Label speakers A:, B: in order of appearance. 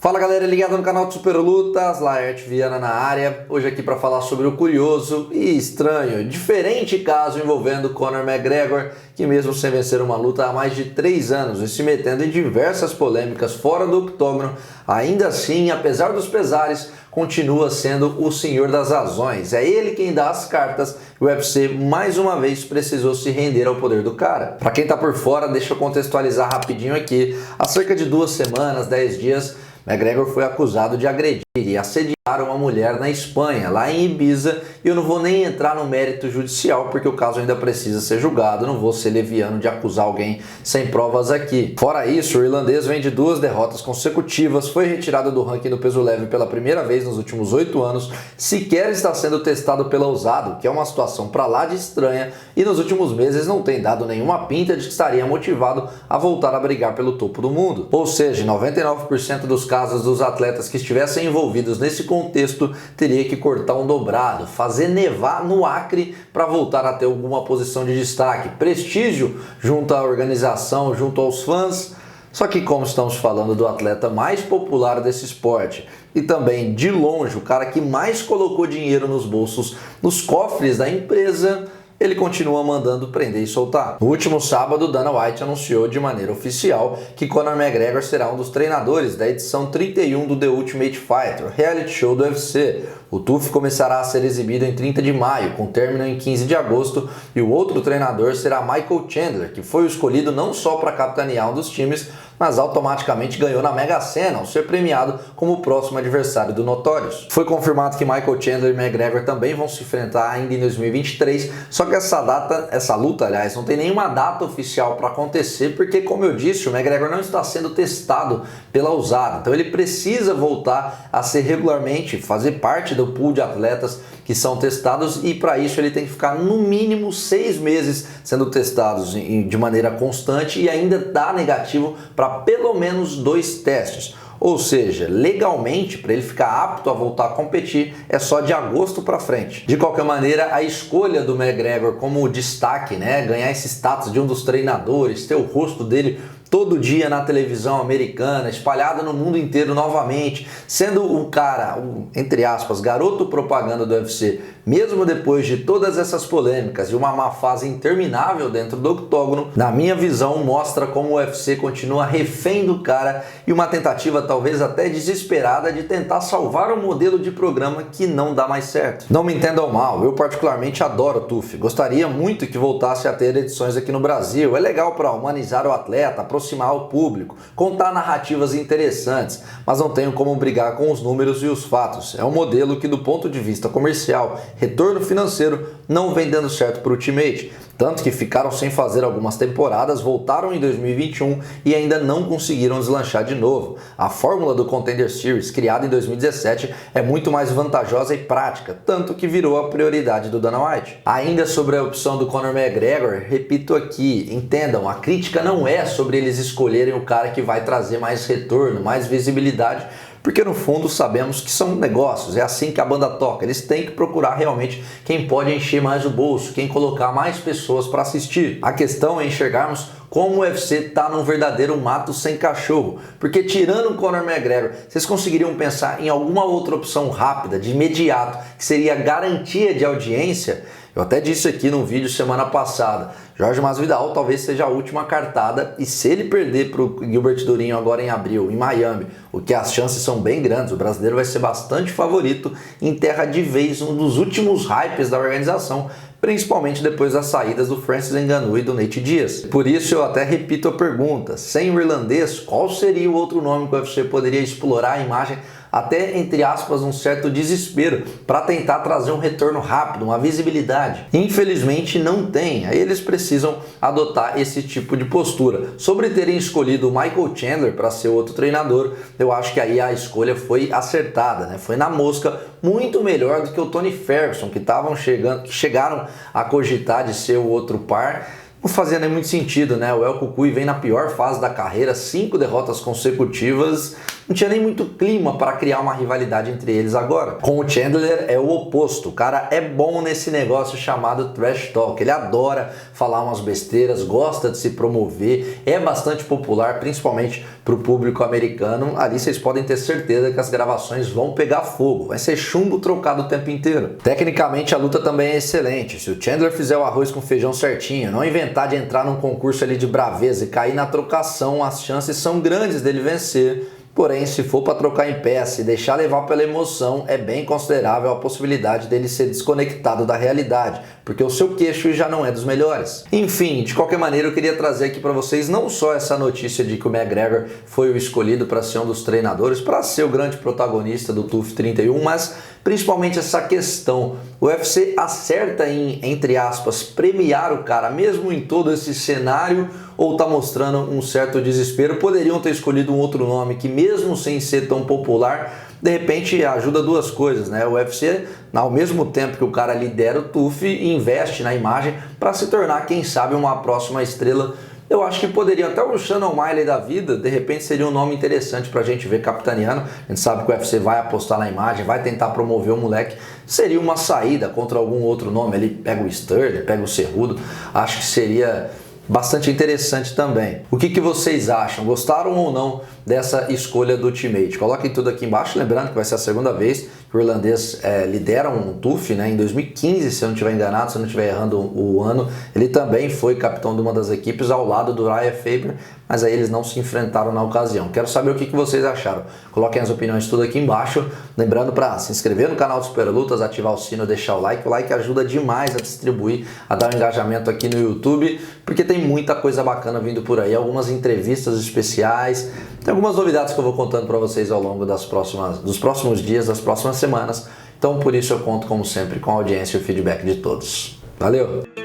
A: Fala galera, ligado no canal de Super Lutas, Laerte Viana na área, hoje aqui para falar sobre o curioso e estranho, diferente caso envolvendo Conor McGregor, que mesmo sem vencer uma luta há mais de 3 anos e se metendo em diversas polêmicas fora do octógono, ainda assim, apesar dos pesares, continua sendo o senhor das razões. É ele quem dá as cartas e o UFC mais uma vez precisou se render ao poder do cara. Para quem tá por fora, deixa eu contextualizar rapidinho aqui. Há cerca de 2 semanas, 10 dias, McGregor foi acusado de agredir e assediar uma mulher na Espanha, lá em Ibiza, e eu não vou nem entrar no mérito judicial porque o caso ainda precisa ser julgado, não vou ser leviano de acusar alguém sem provas aqui. Fora isso, o irlandês vem de 2 derrotas consecutivas, foi retirado do ranking do peso leve pela primeira vez nos últimos 8 anos, sequer está sendo testado pela USADA, que é uma situação pra lá de estranha, e nos últimos meses não tem dado nenhuma pinta de que estaria motivado a voltar a brigar pelo topo do mundo. Ou seja, 99% dos casos dos atletas que estivessem envolvidos nesse contexto teria que cortar um dobrado, fazer nevar no Acre para voltar a ter alguma posição de destaque, prestígio junto à organização, junto aos fãs. Só que como estamos falando do atleta mais popular desse esporte e também de longe o cara que mais colocou dinheiro nos bolsos, nos cofres da empresa, ele continua mandando prender e soltar. No último sábado, Dana White anunciou de maneira oficial que Conor McGregor será um dos treinadores da edição 31 do The Ultimate Fighter, reality show do UFC. O TUF começará a ser exibido em 30 de maio, com término em 15 de agosto, e o outro treinador será Michael Chandler, que foi o escolhido não só para capitanear um dos times, mas automaticamente ganhou na Mega Sena ao ser premiado como o próximo adversário do Notorious. Foi confirmado que Michael Chandler e McGregor também vão se enfrentar ainda em 2023, só que essa luta, aliás, não tem nenhuma data oficial para acontecer, porque, como eu disse, o McGregor não está sendo testado pela USADA, então ele precisa voltar a ser regularmente, fazer parte do pool de atletas que são testados, e para isso ele tem que ficar no mínimo 6 meses sendo testados de maneira constante e ainda dá negativo para pelo menos 2 testes. Ou seja, legalmente, para ele ficar apto a voltar a competir, é só de agosto para frente. De qualquer maneira, a escolha do McGregor como destaque, ganhar esse status de um dos treinadores, ter o rosto dele todo dia na televisão americana, espalhado no mundo inteiro novamente, sendo o cara, entre aspas, garoto propaganda do UFC, mesmo depois de todas essas polêmicas e uma má fase interminável dentro do octógono, na minha visão mostra como o UFC continua refém do cara e uma tentativa talvez até desesperada de tentar salvar um modelo de programa que não dá mais certo. Não me entendam mal, eu particularmente adoro o TUF, gostaria muito que voltasse a ter edições aqui no Brasil, é legal para humanizar o atleta, aproximar o público, contar narrativas interessantes, mas não tenho como brigar com os números e os fatos. É um modelo que, do ponto de vista comercial, retorno financeiro, não vem dando certo para o Ultimate. Tanto que ficaram sem fazer algumas temporadas, voltaram em 2021 e ainda não conseguiram deslanchar de novo. A fórmula do Contender Series, criada em 2017, é muito mais vantajosa e prática, tanto que virou a prioridade do Dana White. Ainda sobre a opção do Conor McGregor, repito aqui, entendam, a crítica não é sobre eles escolherem o cara que vai trazer mais retorno, mais visibilidade, porque no fundo sabemos que são negócios, é assim que a banda toca, eles têm que procurar realmente quem pode encher mais o bolso, quem colocar mais pessoas para assistir. A questão é enxergarmos como o UFC está num verdadeiro mato sem cachorro, porque tirando o Conor McGregor, vocês conseguiriam pensar em alguma outra opção rápida, de imediato, que seria garantia de audiência? Eu até disse aqui num vídeo semana passada, Jorge Masvidal talvez seja a última cartada, e se ele perder para o Gilbert Durinho agora em abril, em Miami, o que as chances são bem grandes, o brasileiro vai ser bastante favorito, enterra de vez um dos últimos hypes da organização, principalmente depois das saídas do Francis Ngannou e do Nate Diaz. Por isso eu até repito a pergunta, sem o irlandês, qual seria o outro nome que o UFC poderia explorar a imagem, até, entre aspas, um certo desespero para tentar trazer um retorno rápido, uma visibilidade? Infelizmente não tem, aí eles precisam adotar esse tipo de postura. Sobre terem escolhido o Michael Chandler para ser outro treinador, eu acho que aí a escolha foi acertada, foi na mosca, muito melhor do que o Tony Ferguson, que chegaram a cogitar de ser o outro par. Não fazia nem muito sentido, O El Cucuy vem na pior fase da carreira, 5 derrotas consecutivas, não tinha nem muito clima para criar uma rivalidade entre eles agora. Com o Chandler é o oposto, o cara é bom nesse negócio chamado trash talk, ele adora falar umas besteiras, gosta de se promover, é bastante popular, principalmente para o público americano. Ali vocês podem ter certeza que as gravações vão pegar fogo, vai ser chumbo trocado o tempo inteiro. Tecnicamente a luta também é excelente, se o Chandler fizer o arroz com feijão certinho, não inventar de entrar num concurso ali de braveza e cair na trocação, as chances são grandes dele vencer. Porém, se for para trocar em peça e deixar levar pela emoção, é bem considerável a possibilidade dele ser desconectado da realidade, porque o seu queixo já não é dos melhores. Enfim, de qualquer maneira, eu queria trazer aqui para vocês não só essa notícia de que o McGregor foi o escolhido para ser um dos treinadores, para ser o grande protagonista do TUF 31, mas principalmente essa questão. O UFC acerta em, entre aspas, premiar o cara, mesmo em todo esse cenário, ou tá mostrando um certo desespero? Poderiam ter escolhido um outro nome que, mesmo sem ser tão popular, de repente ajuda duas coisas, né? O UFC, ao mesmo tempo que o cara lidera o TUF, investe na imagem para se tornar, quem sabe, uma próxima estrela. Eu acho que poderia, até o Shannon Miley da vida, de repente seria um nome interessante pra gente ver capitaneando. A gente sabe que o UFC vai apostar na imagem, vai tentar promover o moleque. Seria uma saída contra algum outro nome ali, pega o Sterling, pega o Cerrudo. Acho que seria bastante interessante também. O que vocês acham? Gostaram ou não dessa escolha do Ultimate? Coloquem tudo aqui embaixo, lembrando que vai ser a segunda vez que o irlandês lidera um TUF, né? Em 2015, se eu não estiver enganado, se eu não estiver errando o ano, ele também foi capitão de uma das equipes ao lado do Uriah Faber, mas aí eles não se enfrentaram na ocasião. Quero saber o que vocês acharam. Coloquem as opiniões tudo aqui embaixo, lembrando para se inscrever no canal do Super Lutas, ativar o sino, deixar o like ajuda demais a distribuir, a dar um engajamento aqui no YouTube, porque tem muita coisa bacana vindo por aí, algumas entrevistas especiais, tem algumas novidades que eu vou contando para vocês ao longo dos próximos dias, das próximas semanas. Então por isso eu conto, como sempre, com a audiência e o feedback de todos. Valeu!